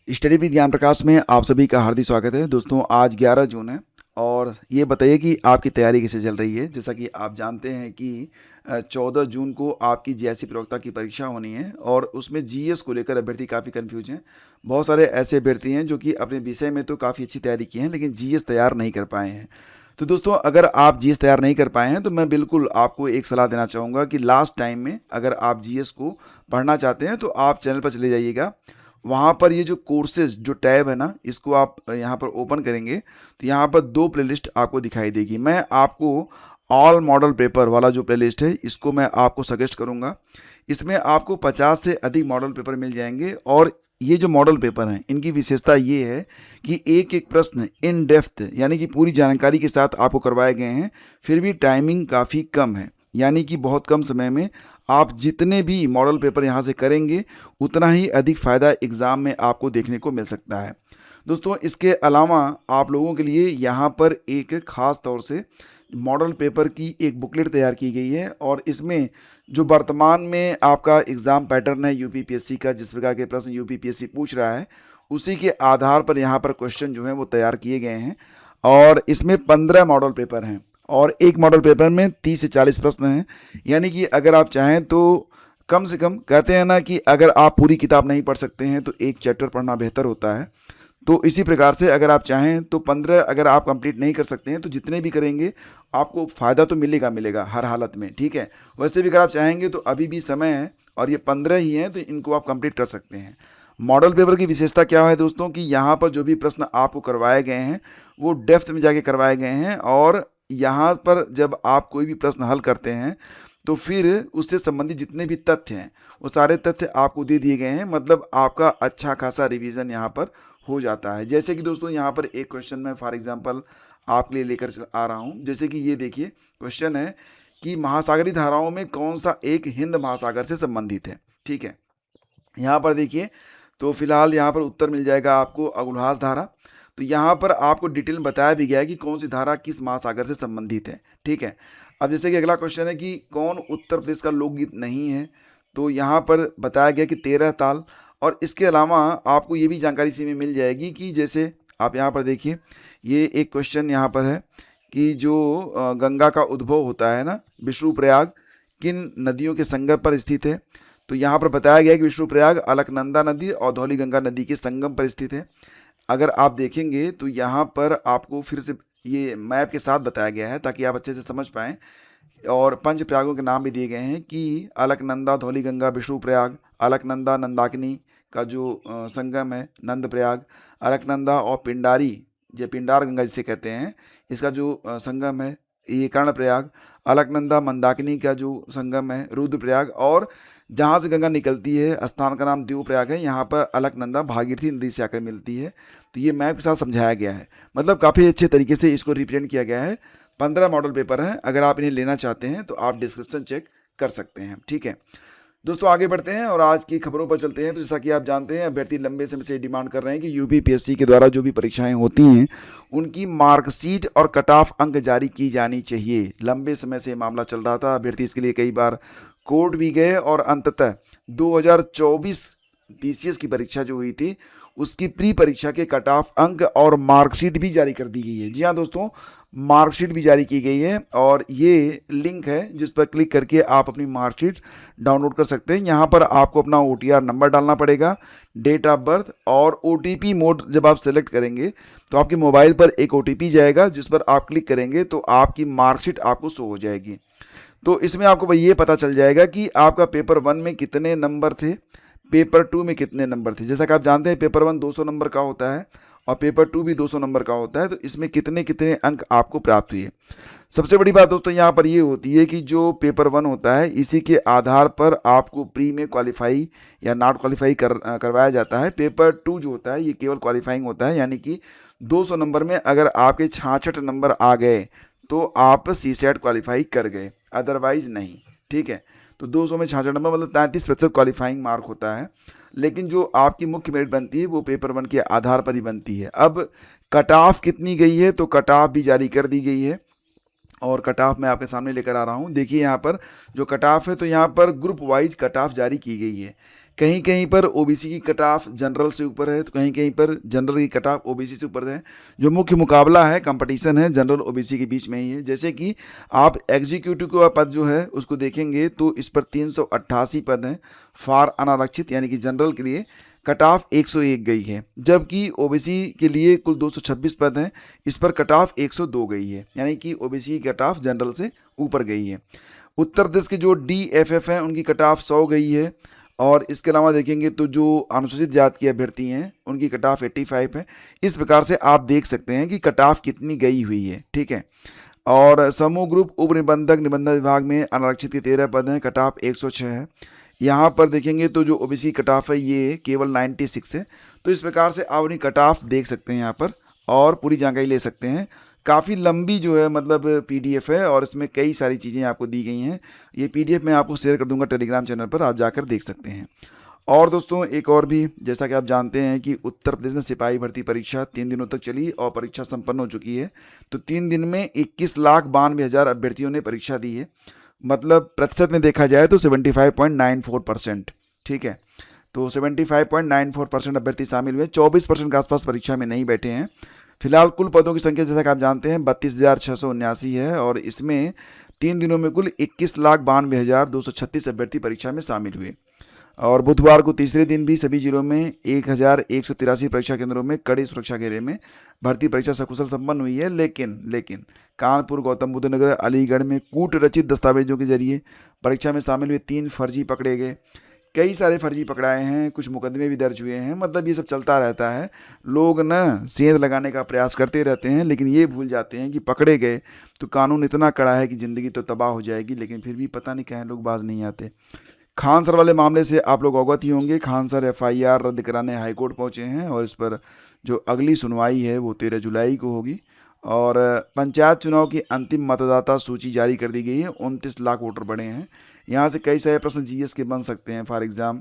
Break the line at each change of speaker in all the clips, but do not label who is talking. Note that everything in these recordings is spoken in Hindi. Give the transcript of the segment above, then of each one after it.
स्टडी विद ज्ञान प्रकाश में आप सभी का हार्दिक स्वागत है। दोस्तों, आज 11 जून है और ये बताइए कि आपकी तैयारी कैसे चल रही है। जैसा कि आप जानते हैं कि 14 जून को आपकी जीआईसी प्रवक्ता की परीक्षा होनी है और उसमें जीएस को लेकर अभ्यर्थी काफ़ी कंफ्यूज हैं। बहुत सारे ऐसे अभ्यर्थी हैं जो कि अपने विषय में तो काफ़ी अच्छी तैयारी की हैं, लेकिन जीएस तैयार नहीं कर पाए हैं। तो दोस्तों, अगर आप जीएस तैयार नहीं कर पाए हैं तो मैं बिल्कुल आपको एक सलाह देना चाहूँगा कि लास्ट टाइम में अगर आप जीएस को पढ़ना चाहते हैं तो आप चैनल पर चले जाइएगा। वहाँ पर ये जो कोर्सेज जो टैब है ना, इसको आप यहाँ पर ओपन करेंगे तो यहाँ पर 2 प्लेलिस्ट आपको दिखाई देगी। मैं आपको ऑल मॉडल पेपर वाला जो प्लेलिस्ट है इसको मैं आपको सजेस्ट करूँगा। इसमें आपको 50 से अधिक मॉडल पेपर मिल जाएंगे और ये जो मॉडल पेपर हैं इनकी विशेषता ये है कि एक एक प्रश्न इन डेप्थ यानी कि पूरी जानकारी के साथ आपको करवाए गए हैं। फिर भी टाइमिंग काफ़ी कम है, यानी कि बहुत कम समय में आप जितने भी मॉडल पेपर यहाँ से करेंगे उतना ही अधिक फ़ायदा एग्ज़ाम में आपको देखने को मिल सकता है। दोस्तों, इसके अलावा आप लोगों के लिए यहाँ पर एक ख़ास तौर से मॉडल पेपर की एक बुकलेट तैयार की गई है और इसमें जो वर्तमान में आपका एग्ज़ाम पैटर्न है यूपीपीएससी का, जिस प्रकार के प्रश्न यूपीपीएससी पूछ रहा है उसी के आधार पर यहाँ पर क्वेश्चन जो हैं वो तैयार किए गए हैं। और इसमें 15 मॉडल पेपर हैं और एक मॉडल पेपर में 30 से 40 प्रश्न हैं। यानी कि अगर आप चाहें तो कम से कम, कहते हैं ना कि अगर आप पूरी किताब नहीं पढ़ सकते हैं तो एक चैप्टर पढ़ना बेहतर होता है। तो इसी प्रकार से अगर आप चाहें तो 15 अगर आप कंप्लीट नहीं कर सकते हैं तो जितने भी करेंगे आपको फ़ायदा तो मिलेगा हर हालत में, ठीक है। वैसे भी अगर आप चाहेंगे तो अभी भी समय है और ये 15 ही हैं तो इनको आप कंप्लीट कर सकते हैं। मॉडल पेपर की विशेषता क्या है दोस्तों कि यहाँ पर जो भी प्रश्न आपको करवाए गए हैं वो डेप्थ में जाके करवाए गए हैं और यहाँ पर जब आप कोई भी प्रश्न हल करते हैं तो फिर उससे संबंधित जितने भी तथ्य हैं वो सारे तथ्य आपको दे दिए गए हैं। मतलब आपका अच्छा खासा रिवीजन यहाँ पर हो जाता है। जैसे कि दोस्तों, यहाँ पर एक क्वेश्चन मैं फॉर एग्जांपल आपके लिए लेकर आ रहा हूँ। जैसे कि ये देखिए, क्वेश्चन है कि महासागरीय धाराओं में कौन सा एक हिंद महासागर से संबंधित है, ठीक है। यहाँ पर देखिए, तो फिलहाल यहाँ पर उत्तर मिल जाएगा आपको अगुलहास धारा। तो यहाँ पर आपको डिटेल में बताया भी गया है कि कौन सी धारा किस महासागर से संबंधित है, ठीक है। अब जैसे कि अगला क्वेश्चन है कि कौन उत्तर प्रदेश का लोकगीत नहीं है, तो यहाँ पर बताया गया कि 13 ताल। और इसके अलावा आपको ये भी जानकारी इसी में मिल जाएगी कि जैसे आप यहाँ पर देखिए, ये एक क्वेश्चन यहाँ पर है कि जो गंगा का उद्भव होता है ना, विष्णुप्रयाग किन नदियों के संगम पर स्थित है। तो यहाँ पर बताया गया है कि विष्णुप्रयाग अलकनंदा नदी और धौलीगंगा नदी के संगम पर स्थित है। अगर आप देखेंगे तो यहाँ पर आपको फिर से ये मैप के साथ बताया गया है ताकि आप अच्छे से समझ पाएँ। और पंच प्रयागों के नाम भी दिए गए हैं कि अलकनंदा, धौलीगंगा, विष्णुप्रयाग, अलकनंदा नंदाकिनी का जो संगम है नंद प्रयाग, अलकनंदा और पिंडारी, ये पिंडार गंगा जिसे कहते हैं, इसका जो संगम है ये कर्णप्रयाग, अलकनंदा मंदाकिनी का जो संगम है रुद्रप्रयाग, और जहाँ से गंगा निकलती है स्थान का नाम देवप्रयाग है। यहाँ पर अलकनंदा भागीरथी नदी से आकर मिलती है। तो ये मैप के साथ समझाया गया है, मतलब काफ़ी अच्छे तरीके से इसको रिप्रेजेंट किया गया है। 15 मॉडल पेपर हैं, अगर आप इन्हें लेना चाहते हैं तो आप डिस्क्रिप्शन चेक कर सकते हैं, ठीक है। दोस्तों, आगे बढ़ते हैं और आज की खबरों पर चलते हैं। तो जैसा कि आप जानते हैं, अभ्यर्थी लंबे समय से डिमांड कर रहे हैं कि यूपीपीएससी के द्वारा जो भी परीक्षाएं होती हैं उनकी मार्कशीट और कट ऑफ अंक जारी की जानी चाहिए। लंबे समय से मामला चल रहा था, अभ्यर्थी इसके लिए कई बार कोर्ट भी गए और अंततः 2024 पीसीएस की परीक्षा जो हुई थी उसकी प्री परीक्षा के कट ऑफ अंक और मार्कशीट भी जारी कर दी गई है। जी हाँ दोस्तों, मार्कशीट भी जारी की गई है और ये लिंक है जिस पर क्लिक करके आप अपनी मार्कशीट डाउनलोड कर सकते हैं। यहाँ पर आपको अपना ओटीआर नंबर डालना पड़ेगा, डेट ऑफ बर्थ, और ओटीपी मोड जब आप सेलेक्ट करेंगे तो आपके मोबाइल पर एक ओटीपी जाएगा जिस पर आप क्लिक करेंगे तो आपकी मार्कशीट आपको शो हो जाएगी। तो इसमें आपको भाई ये पता चल जाएगा कि आपका पेपर 1 में कितने नंबर थे, पेपर 2 में कितने नंबर थे। जैसा कि आप जानते हैं पेपर 1 200 नंबर का होता है और पेपर 2 भी 200 नंबर का होता है। तो इसमें कितने कितने अंक आपको प्राप्त हुए। सबसे बड़ी बात दोस्तों यहाँ पर ये होती है कि जो पेपर 1 होता है इसी के आधार पर आपको प्री में क्वालिफाई या नॉट क्वालिफाई करवाया जाता है। पेपर 2 जो होता है ये केवल क्वालिफाइंग होता है, यानी कि 200 नंबर में अगर आपके 66 नंबर आ गए तो आप सीसेट क्वालिफाई कर गए, अदरवाइज नहीं, ठीक है। तो 200 में 66 नंबर मतलब 33% क्वालिफाइंग मार्क होता है। लेकिन जो आपकी मुख्य मेरिट बनती है वो पेपर 1 के आधार पर ही बनती है। अब कट ऑफ कितनी गई है, तो कट ऑफ भी जारी कर दी गई है और कट ऑफ मैं आपके सामने लेकर आ रहा हूँ। देखिए यहाँ पर जो कट ऑफ है तो यहाँ पर ग्रुप वाइज कट ऑफ जारी की गई है। कहीं कहीं पर ओबीसी की कट ऑफ जनरल से ऊपर है, तो कहीं कहीं पर जनरल की कट ऑफ ओबीसी से ऊपर है। जो मुख्य मुकाबला है, कंपटीशन है, जनरल ओबीसी के बीच में ही है। जैसे कि आप एग्जीक्यूटिव का पद जो है उसको देखेंगे तो इस पर 388 पद हैं फॉर अनारक्षित यानी कि जनरल के लिए, कट ऑफ 101 गई है। जबकि ओबीसी के लिए कुल 226 पद हैं, इस पर कट ऑफ 102 गई है, यानी कि ओबीसी की कट ऑफ जनरल से ऊपर गई है। उत्तर प्रदेश के जो DFF हैं उनकी कट ऑफ 100 गई है। और इसके अलावा देखेंगे तो जो अनुसूचित जाति के अभ्यर्थी हैं उनकी कट ऑफ 85 है। इस प्रकार से आप देख सकते हैं कि कट ऑफ कितनी गई हुई है, ठीक है। और समूह ग्रुप उप निबंधक निबंधन विभाग में अनारक्षित के 13 पद हैं, कट ऑफ 106 है। यहाँ पर देखेंगे तो जो ओबीसी कट ऑफ है ये केवल 96 है। तो इस प्रकार से आप अपनी कट ऑफ देख सकते हैं यहाँ पर और पूरी जानकारी ले सकते हैं। काफ़ी लंबी जो है मतलब PDF है और इसमें कई सारी चीज़ें आपको दी गई हैं। ये PDF मैं आपको शेयर कर दूंगा टेलीग्राम चैनल पर, आप जाकर देख सकते हैं। और दोस्तों एक और भी, जैसा कि आप जानते हैं कि उत्तर प्रदेश में सिपाही भर्ती परीक्षा 3 दिनों तक चली और परीक्षा संपन्न हो चुकी है। तो 3 दिन में 21,92,000 अभ्यर्थियों ने परीक्षा दी है। मतलब प्रतिशत में देखा जाए तो 75.94%, ठीक है। तो 75.94% अभ्यर्थी शामिल हुए। 24% के आसपास परीक्षा में नहीं बैठे हैं। फिलहाल कुल पदों की संख्या जैसा कि आप जानते हैं 32,679 है और इसमें 3 दिनों में कुल 21,92,236 अभ्यर्थी परीक्षा में शामिल हुए। और बुधवार को तीसरे दिन भी सभी जिलों में 1,183 परीक्षा केंद्रों में कड़ी सुरक्षा घेरे में भर्ती परीक्षा सकुशल संपन्न हुई है। लेकिन कानपुर, गौतम बुद्ध नगर, अलीगढ़ में कूट रचित दस्तावेजों के जरिए परीक्षा में शामिल हुए 3 फर्जी पकड़े गए। कई सारे फर्जी पकड़ाए हैं, कुछ मुकदमे भी दर्ज हुए हैं। मतलब ये सब चलता रहता है। लोग ना सेंध लगाने का प्रयास करते रहते हैं, लेकिन ये भूल जाते हैं कि पकड़े गए तो कानून इतना कड़ा है कि ज़िंदगी तो तबाह हो जाएगी, लेकिन फिर भी पता नहीं कहीं लोग बाज नहीं आते। खान सर वाले मामले से आप लोग अवगत ही होंगे। खान सर FIR रद्द कराने हाईकोर्ट पहुंचे हैं और इस पर जो अगली सुनवाई है वो 13 जुलाई को होगी। और पंचायत चुनाव की अंतिम मतदाता सूची जारी कर दी गई है। 29 लाख वोटर बढ़े हैं। यहाँ से कई सारे प्रश्न GS के बन सकते हैं। फॉर एग्जाम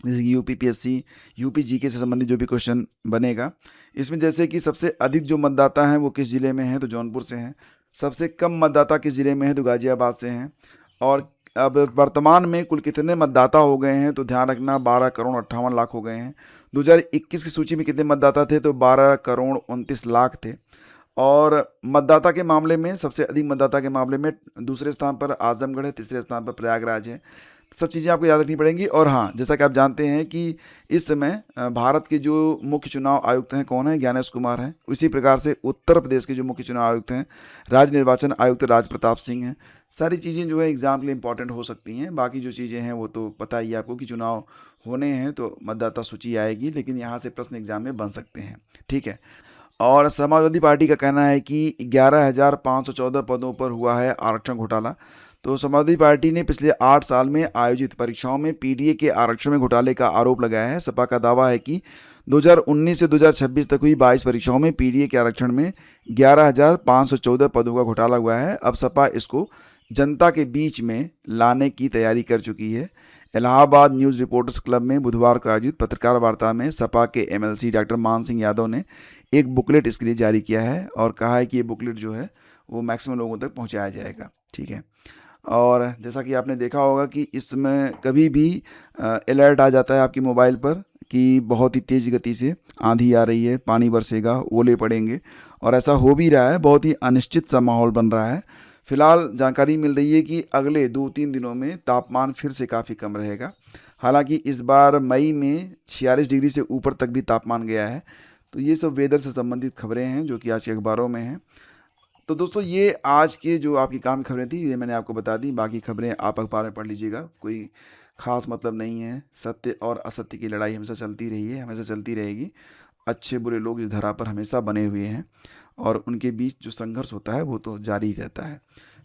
जैसे कि UPPSC, UP GK से संबंधित जो भी क्वेश्चन बनेगा इसमें, जैसे कि सबसे अधिक जो मतदाता हैं वो किस ज़िले में हैं, तो जौनपुर से हैं। सबसे कम मतदाता किस ज़िले में है, तो गाजियाबाद से हैं। और अब वर्तमान में कुल कितने मतदाता हो गए हैं, तो ध्यान रखना 12,58,00,000 हो गए हैं। 2021 की सूची में कितने मतदाता थे, तो 12,29,00,000 थे। और मतदाता के मामले में सबसे अधिक मतदाता के मामले में दूसरे स्थान पर आजमगढ़ है, तीसरे स्थान पर प्रयागराज है। सब चीज़ें आपको याद रखनी पड़ेंगी। और हाँ, जैसा कि आप जानते हैं कि इस समय भारत के जो मुख्य चुनाव आयुक्त हैं कौन है, ज्ञानेश कुमार हैं। उसी प्रकार से उत्तर प्रदेश के जो मुख्य चुनाव आयुक्त हैं, राज्य निर्वाचन आयुक्त राज प्रताप सिंह हैं। सारी चीज़ें जो है एग्ज़ाम के लिए इंपॉर्टेंट हो सकती हैं। बाकी जो चीज़ें हैं वो तो पता ही है आपको कि चुनाव होने हैं तो मतदाता सूची आएगी, लेकिन यहाँ से प्रश्न एग्जाम में बन सकते हैं, ठीक है। और समाजवादी पार्टी का कहना है कि 11,514 पदों पर हुआ है आरक्षण घोटाला। तो समाजवादी पार्टी ने पिछले 8 साल में आयोजित परीक्षाओं में PDA के आरक्षण में घोटाले का आरोप लगाया है। सपा का दावा है कि 2019 से 2026 तक हुई 22 परीक्षाओं में PDA के आरक्षण में 11,514 पदों का घोटाला हुआ है। अब सपा इसको जनता के बीच में लाने की तैयारी कर चुकी है। इलाहाबाद न्यूज़ रिपोर्टर्स क्लब में बुधवार को आयोजित पत्रकार वार्ता में सपा के MLC डॉक्टर मान सिंह यादव ने एक बुकलेट इसके लिए जारी किया है और कहा है कि ये बुकलेट जो है वो मैक्सिमम लोगों तक पहुंचाया जाएगा, ठीक है। और जैसा कि आपने देखा होगा कि इसमें कभी भी अलर्ट आ जाता है आपकी मोबाइल पर कि बहुत ही तेज़ गति से आंधी आ रही है, पानी बरसेगा, ओले पड़ेंगे, और ऐसा हो भी रहा है। बहुत ही अनिश्चित सा माहौल बन रहा है। फिलहाल जानकारी मिल रही है कि अगले 2-3 दिनों में तापमान फिर से काफ़ी कम रहेगा। हालांकि इस बार मई में 46 डिग्री से ऊपर तक भी तापमान गया है। तो ये सब वेदर से संबंधित खबरें हैं जो कि आज के अखबारों में हैं। तो दोस्तों ये आज के जो आपकी काम की खबरें थी ये मैंने आपको बता दी। बाकी खबरें आप अखबार में पढ़ लीजिएगा, कोई ख़ास मतलब नहीं है। सत्य और असत्य की लड़ाई हमेशा चलती रही है, हमेशा चलती रहेगी। अच्छे बुरे लोग इस धरा पर हमेशा बने हुए हैं और उनके बीच जो संघर्ष होता है वो तो जारी ही रहता है।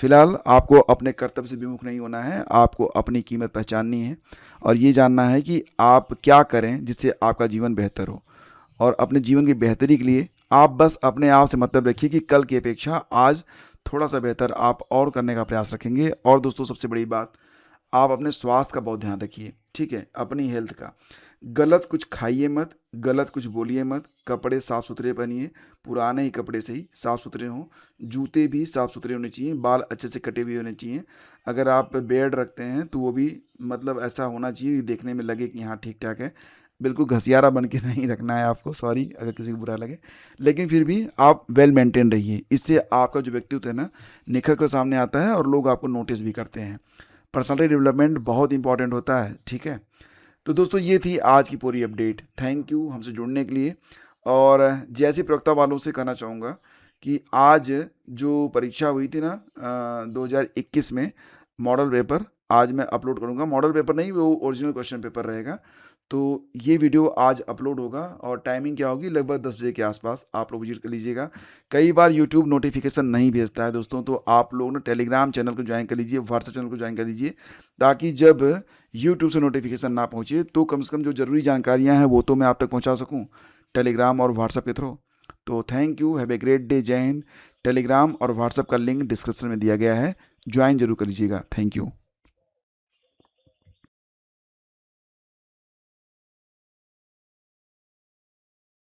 फिलहाल आपको अपने कर्तव्य से विमुख नहीं होना है। आपको अपनी कीमत पहचाननी है और ये जानना है कि आप क्या करें जिससे आपका जीवन बेहतर हो। और अपने जीवन की बेहतरी के लिए आप बस अपने आप से मतलब रखिए कि कल की अपेक्षा आज थोड़ा सा बेहतर आप और करने का प्रयास रखेंगे। और दोस्तों सबसे बड़ी बात, आप अपने स्वास्थ्य का बहुत ध्यान रखिए, ठीक है, अपनी हेल्थ का। गलत कुछ खाइए मत, गलत कुछ बोलिए मत, कपड़े साफ़ सुथरे पहनिए, पुराने ही कपड़े से ही साफ़ सुथरे हों, जूते भी साफ़ सुथरे होने चाहिए, बाल अच्छे से कटे हुए होने चाहिए। अगर आप बेड रखते हैं तो वो भी मतलब ऐसा होना चाहिए कि देखने में लगे कि हाँ ठीक ठाक है। बिल्कुल घसियारा बन के नहीं रखना है आपको, सॉरी अगर किसी को बुरा लगे, लेकिन फिर भी आप वेल मेंटेन रहिए। इससे आपका जो व्यक्तित्व है ना निखर कर सामने आता है और लोग आपको नोटिस भी करते हैं। पर्सनालिटी डेवलपमेंट बहुत इंपॉर्टेंट होता है, ठीक है। तो दोस्तों ये थी आज की पूरी अपडेट। थैंक यू हमसे जुड़ने के लिए। और जैसे प्रवक्ता वालों से कहना चाहूँगा कि आज जो परीक्षा हुई थी ना 2021 में, मॉडल पेपर आज मैं अपलोड करूँगा। मॉडल पेपर नहीं, वो ओरिजिनल क्वेश्चन पेपर रहेगा। तो ये वीडियो आज अपलोड होगा और टाइमिंग क्या होगी, लगभग 10 बजे के आसपास आप लोग विजिट कर लीजिएगा। कई बार यूट्यूब नोटिफिकेशन नहीं भेजता है दोस्तों, तो आप लोग ना टेलीग्राम चैनल को ज्वाइन कर लीजिए, व्हाट्सएप चैनल को ज्वाइन कर लीजिए, ताकि जब यूट्यूब से नोटिफिकेशन ना पहुँचे तो कम से कम जो ज़रूरी जानकारियाँ हैं वो तो मैं आप तक पहुँचा सकूँ टेलीग्राम और व्हाट्सएप के थ्रू। तो thank you, have a great day, जय हिंद। टेलीग्राम और व्हाट्सएप का लिंक डिस्क्रिप्शन में दिया गया है, ज्वाइन जरूर कर लीजिएगा। Thank you.